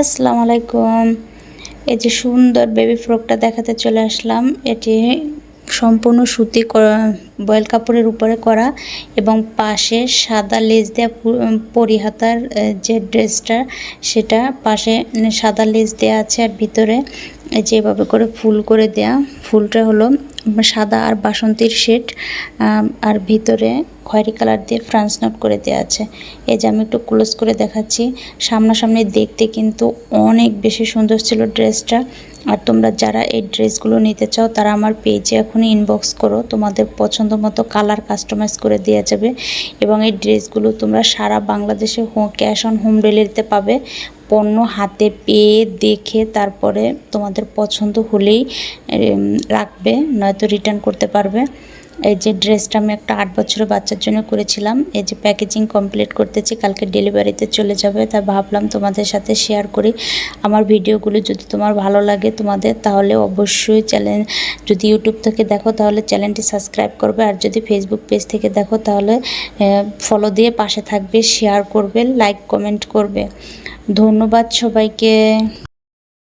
আসসালামু আলাইকুম। এই যে সুন্দর বেবি ফ্রকটা দেখাতে চলে আসলাম। এটি সম্পূর্ণ সুতি বয়েল কাপড়ের উপরে করা এবং পাশে সাদা লেস দেওয়া পরিহাতার যে ড্রেসটা সেটা পাশে সাদা লেস দেওয়া আছে, আর ভিতরে যেভাবে করে ফুল করে দেয়া, ফুলটা হলো সাদা আর বাসন্তীর শেড, আর ভিতরে খয়েরি কালার দিয়ে ফ্রান্স নট করে দেওয়া আছে। এই যে আমি একটু ক্লোজ করে দেখাচ্ছি, সামনাসামনি দেখতে কিন্তু অনেক বেশি সুন্দর ছিল ড্রেসটা। আর তোমরা যারা এই ড্রেসগুলো নিতে চাও তারা আমার পেজে এখনই ইনবক্স করো, তোমাদের পছন্দ মতো কালার কাস্টমাইজ করে দেওয়া যাবে। এবং এই ড্রেসগুলো তোমরা সারা বাংলাদেশে ক্যাশ অন হোম ডেলিভারিতে পাবে। পণ্য হাতে পেয়ে দেখে তারপরে তোমাদের পছন্দ হলেই রাখবে, নয়তো রিটার্ন করতে পারবে। এই যে ড্রেসটা আমি একটা 8 বছরের বাচ্চার জন্য করেছিলাম। এই যে প্যাকেজিং কমপ্লিট করতেছি, কালকে ডেলিভারিতে চলে যাবে, তাই ভাবলাম তোমাদের সাথে শেয়ার করি। আমার ভিডিওগুলো যদি তোমার ভালো লাগে তোমাদের, তাহলে অবশ্যই যদি ইউটিউব থেকে দেখো তাহলে চ্যানেলটি সাবস্ক্রাইব করবে, আর যদি ফেসবুক পেজ থেকে দেখো তাহলে ফলো দিয়ে পাশে থাকবে, শেয়ার করবে, লাইক কমেন্ট করবে। ধন্যবাদ সবাইকে।